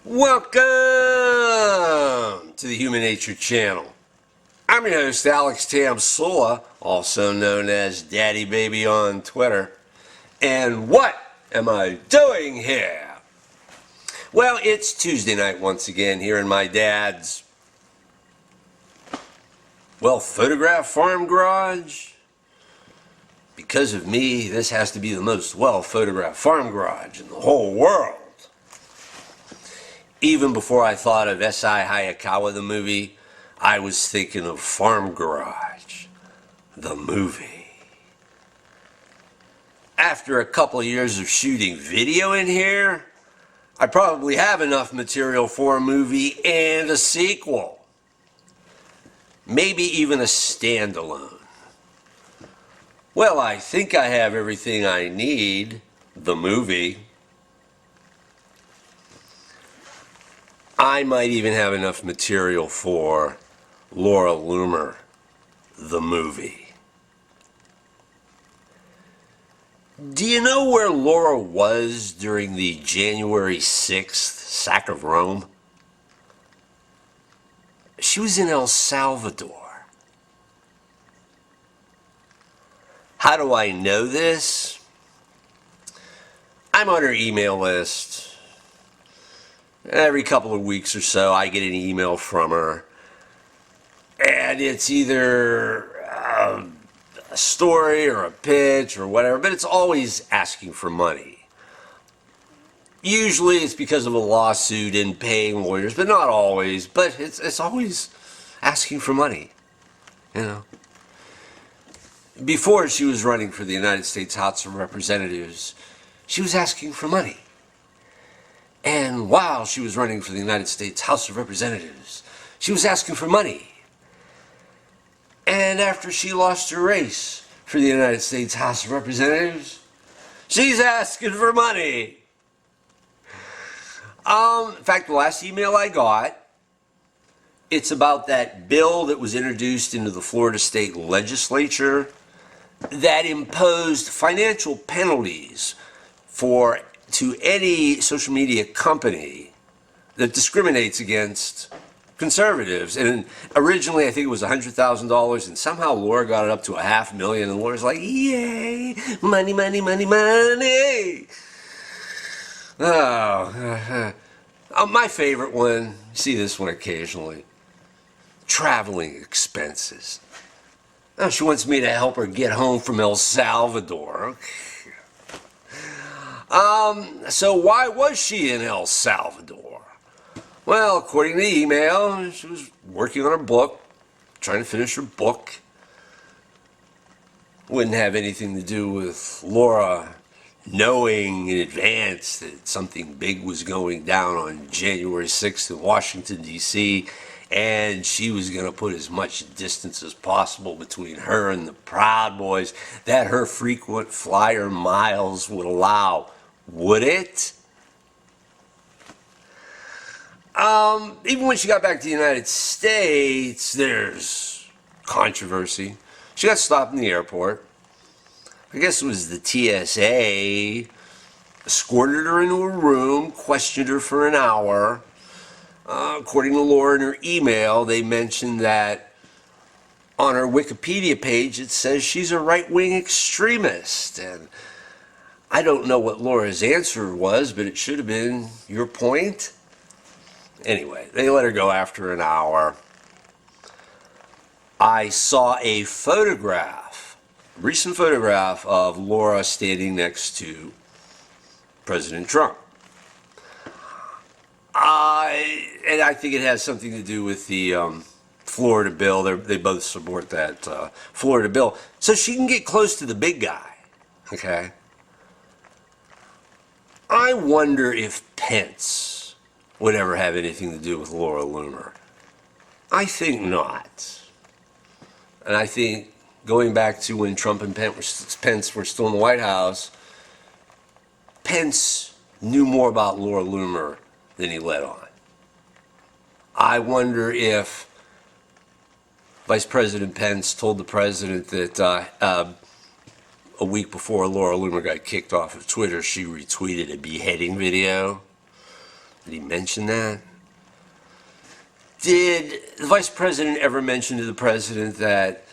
Welcome to the Human Nature Channel. I'm your host, Alex Mtamsula, also known as Daddy Baby on Twitter. And what am I doing here? Well, it's Tuesday night once again here in my dad's, photograph farm garage. Because of me, this has to be the most well-photographed farm garage in the whole world. Even before I thought of S.I. Hayakawa, the movie, I was thinking of Farm Garage, the movie. After a couple of years of shooting video in here, I probably have enough material for a movie and a sequel. Maybe even a standalone. Well, I think I have everything I need, the movie. I might even have enough material for Laura Loomer, the movie. Do you know where Laura was during the January 6th sack of Rome? She was in El Salvador. How do I know this? I'm on her email list. Every couple of weeks or so, I get an email from her. And it's either a story or a pitch or whatever, but it's always asking for money. Usually it's because of a lawsuit and paying lawyers, but not always. But it's always asking for money, you know. Before she was running for the United States House of Representatives, she was asking for money. And while she was running for the United States House of Representatives, she was asking for money. And after she lost her race for the United States House of Representatives, she's asking for money. In fact, the last email I got, it's about that bill that was introduced into the Florida State Legislature that imposed financial penalties to any social media company that discriminates against conservatives. And originally I think it was $100,000, and somehow Laura got it up to $500,000, and Laura's like, yay, money, money, money, money. My favorite one, see this one occasionally, traveling expenses. Oh, she wants me to help her get home from El Salvador. So why was she in El Salvador? Well, according to the email, she was working on her book, trying to finish her book. Wouldn't have anything to do with Laura knowing in advance that something big was going down on January 6th in Washington, D.C., and she was going to put as much distance as possible between her and the Proud Boys that her frequent flyer miles would allow. Would it? Even when she got back to the United States, there's controversy. She got stopped in the airport. I guess it was the TSA. Escorted her into a room, questioned her for an hour. According to Laura in her email, they mentioned that on her Wikipedia page it says she's a right-wing extremist. And I don't know what Laura's answer was, but it should have been, your point? Anyway, they let her go after an hour. I saw a recent photograph of Laura standing next to President Trump. And I think it has something to do with the Florida bill. They both support that Florida bill. So she can get close to the big guy, okay? I wonder if Pence would ever have anything to do with Laura Loomer. I think not. And I think going back to when Trump and Pence were still in the White House, Pence knew more about Laura Loomer than he let on. I wonder if Vice President Pence told the president that a week before Laura Loomer got kicked off of Twitter, she retweeted a beheading video. Did he mention that? Did the vice president ever mention to the president that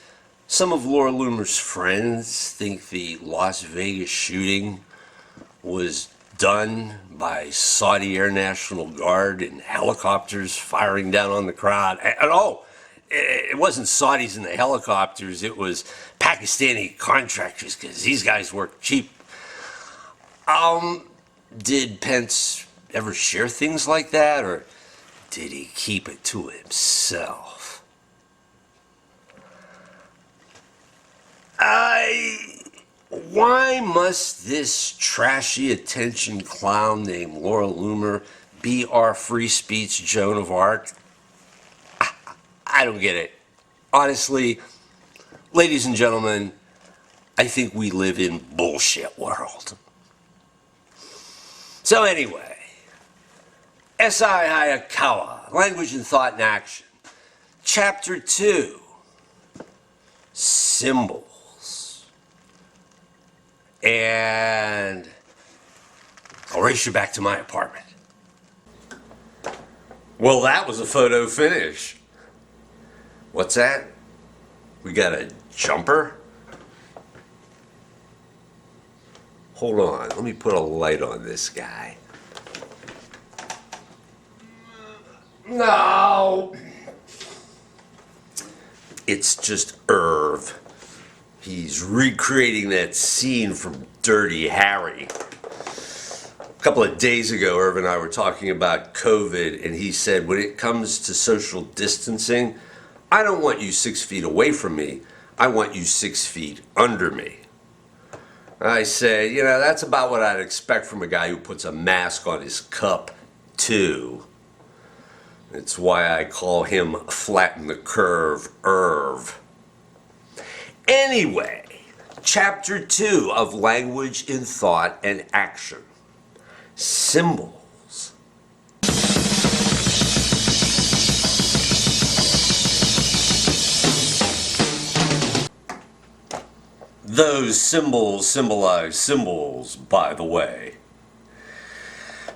some of Laura Loomer's friends think the Las Vegas shooting was done by Saudi Air National Guard in helicopters firing down on the crowd? And oh, it wasn't Saudis in the helicopters, it was Pakistani contractors, because these guys work cheap. Did Pence ever share things like that, or did he keep it to himself? Why must this trashy attention clown named Laura Loomer be our free speech Joan of Arc? I don't get it. Honestly, ladies and gentlemen, I think we live in bullshit world. So anyway, S.I. Hayakawa, Language and Thought in Action. Chapter 2, Symbols. And I'll race you back to my apartment. Well, that was a photo finish. What's that? We got a jumper? Hold on, let me put a light on this guy. No! It's just Irv. He's recreating that scene from Dirty Harry. A couple of days ago, Irv and I were talking about COVID, and he said, when it comes to social distancing, I don't want you 6 feet away from me. I want you 6 feet under me. I say, that's about what I'd expect from a guy who puts a mask on his cup, too. It's why I call him Flatten the Curve Irv. Anyway, Chapter 2 of Language in Thought and Action. Symbols. Those symbols symbolize symbols, by the way.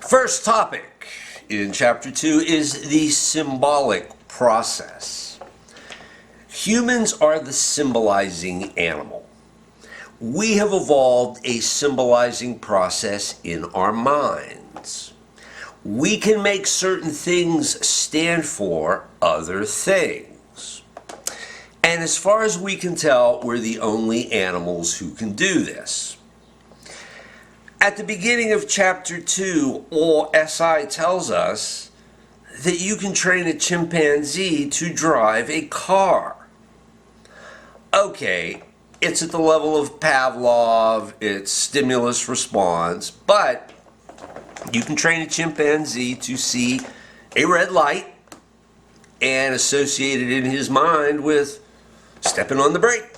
First topic in Chapter 2 is the symbolic process. Humans are the symbolizing animal. We have evolved a symbolizing process in our minds. We can make certain things stand for other things. And as far as we can tell, we're the only animals who can do this. At the beginning of Chapter 2, all SI tells us that you can train a chimpanzee to drive a car. Okay, it's at the level of Pavlov, it's stimulus response, but you can train a chimpanzee to see a red light and associate it in his mind with stepping on the brake.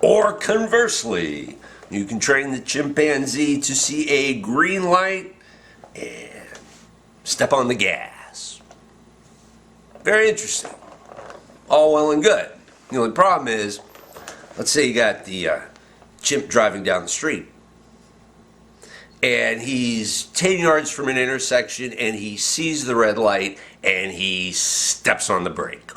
Or conversely, you can train the chimpanzee to see a green light and step on the gas. Very interesting. All well and good. The only problem is, let's say you got the chimp driving down the street, and he's 10 yards from an intersection, and he sees the red light, and he steps on the brake.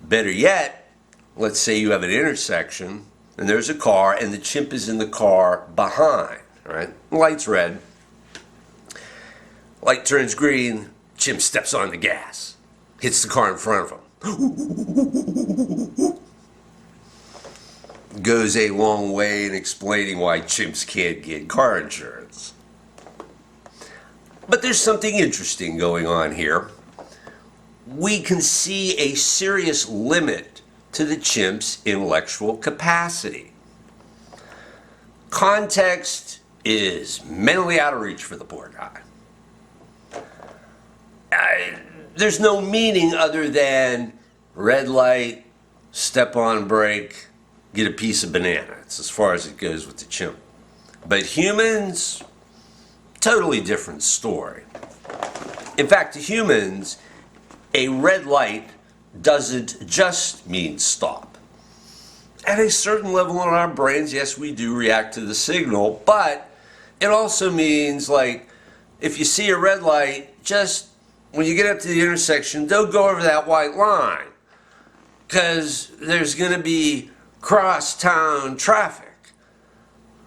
Better yet, let's say you have an intersection, and there's a car, and the chimp is in the car behind, right? Light's red. Light turns green, chimp steps on the gas, hits the car in front of him. Goes a long way in explaining why chimps can't get car insurance. But there's something interesting going on here. We can see a serious limit to the chimp's intellectual capacity. Context is mentally out of reach for the poor guy. There's no meaning other than red light, step on brake, get a piece of banana. It's as far as it goes with the chimp. But humans, totally different story. In fact, to humans, a red light doesn't just mean stop. At a certain level in our brains, yes, we do react to the signal, but It also means, like, if you see a red light, just when you get up to the intersection, don't go over that white line, because there's going to be cross-town traffic.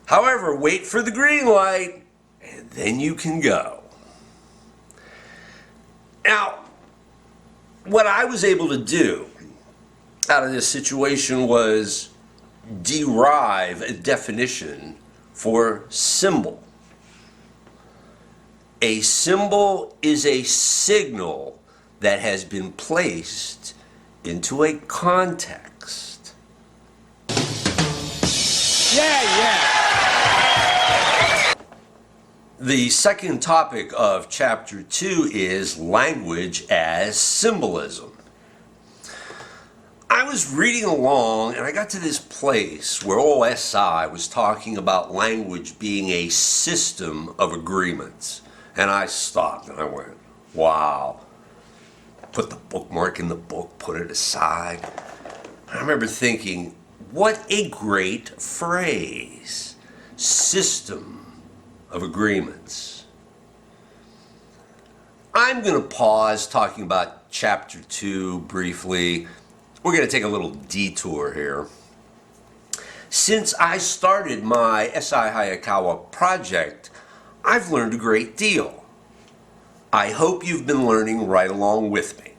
However, wait for the green light, and then you can go. Now, what I was able to do out of this situation was derive a definition for symbol. A symbol is a signal that has been placed into a context. Yeah. The second topic of Chapter 2 is language as symbolism. I was reading along and I got to this place where old SI was talking about language being a system of agreements. And I stopped and I went, wow. Put the bookmark in the book, put it aside. I remember thinking, what a great phrase. System of agreements. I'm going to pause talking about Chapter 2 briefly. We're going to take a little detour here. Since I started my SI Hayakawa project, I've learned a great deal. I hope you've been learning right along with me.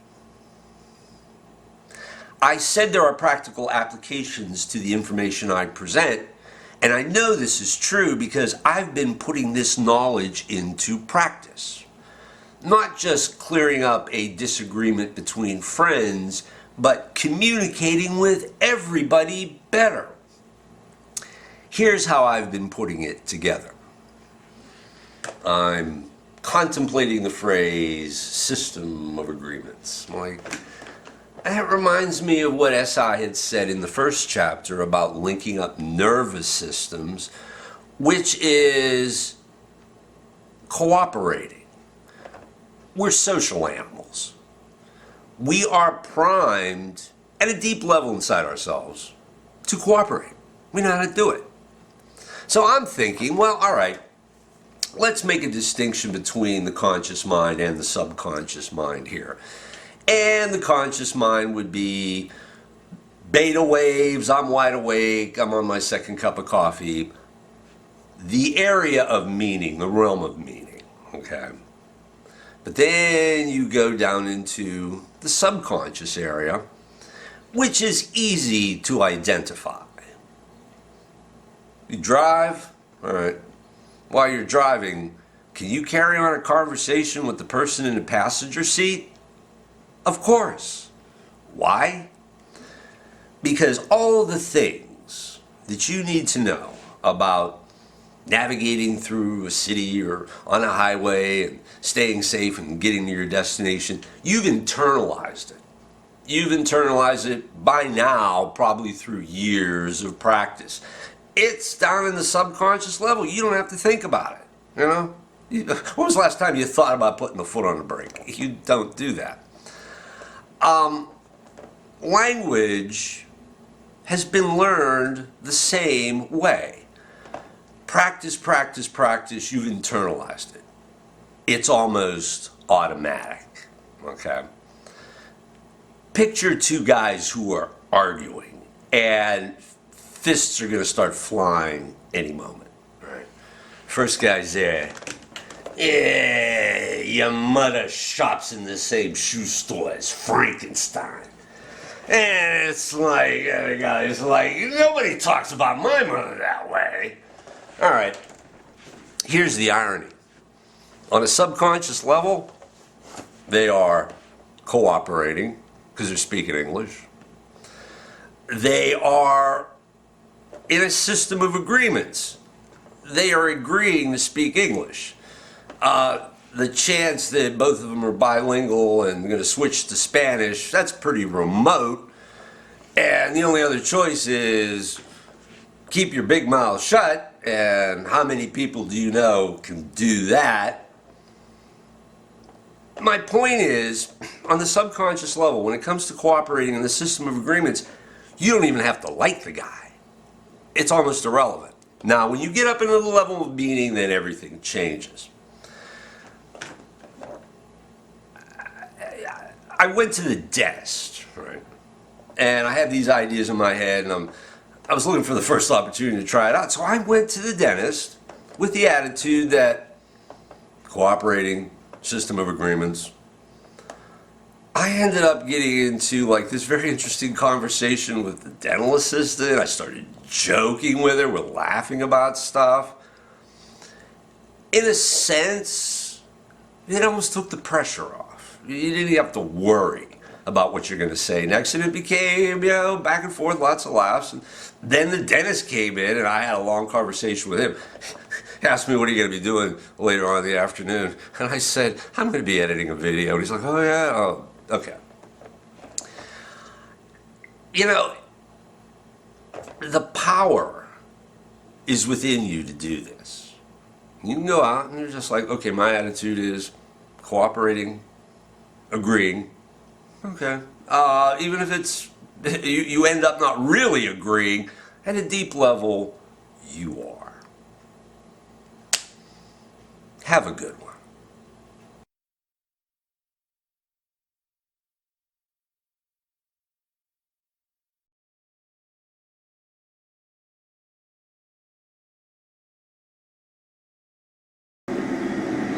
I said there are practical applications to the information I present, and I know this is true because I've been putting this knowledge into practice. Not just clearing up a disagreement between friends, but communicating with everybody better. Here's how I've been putting it together. I'm contemplating the phrase system of agreements. That reminds me of what SI had said in the first chapter about linking up nervous systems, which is cooperating. We're social animals. We are primed at a deep level inside ourselves to cooperate. We know how to do it. So I'm thinking, well, all right, let's make a distinction between the conscious mind and the subconscious mind here. And the conscious mind would be beta waves, I'm wide awake, I'm on my second cup of coffee. The area of meaning, the realm of meaning, okay? But then you go down into the subconscious area, which is easy to identify. You drive, all right. While you're driving, can you carry on a conversation with the person in the passenger seat? Of course. Why? Because all the things that you need to know about navigating through a city or on a highway and staying safe and getting to your destination, you've internalized it. You've internalized it by now, probably through years of practice. It's down in the subconscious level. You don't have to think about it, you know? When was the last time you thought about putting the foot on the brake? You don't do that. Language has been learned the same way. Practice, practice, practice, you've internalized it. It's almost automatic, okay? Picture two guys who are arguing and fists are going to start flying any moment, right? First guy's there. Yeah, your mother shops in the same shoe store as Frankenstein. And it's like, the guy's like, nobody talks about my mother that way. All right, here's the irony. On a subconscious level, they are cooperating because they're speaking English. They are in a system of agreements. They are agreeing to speak English. The chance that both of them are bilingual and going to switch to Spanish, that's pretty remote. And the only other choice is keep your big mouth shut. And how many people do you know can do that? My point is, on the subconscious level, when it comes to cooperating in the system of agreements, you don't even have to like the guy. It's almost irrelevant. Now, when you get up into the level of meaning, then everything changes. I went to the dentist, right? And I had these ideas in my head, and I was looking for the first opportunity to try it out. So I went to the dentist with the attitude that cooperating system of agreements. I ended up getting into like this very interesting conversation with the dental assistant. I started joking with her, we're laughing about stuff. In a sense, it almost took the pressure off. You didn't have to worry about what you're going to say next, and it became, back and forth, lots of laughs. And then the dentist came in, and I had a long conversation with him. He asked me, what are you going to be doing later on in the afternoon? And I said, I'm going to be editing a video. And he's like, oh yeah? Oh, okay. The power is within you to do this. You can go out and you're just like, okay, my attitude is cooperating, agreeing. Okay. Even if it's, you end up not really agreeing, at a deep level, you are. Have a good one.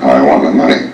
I want my money.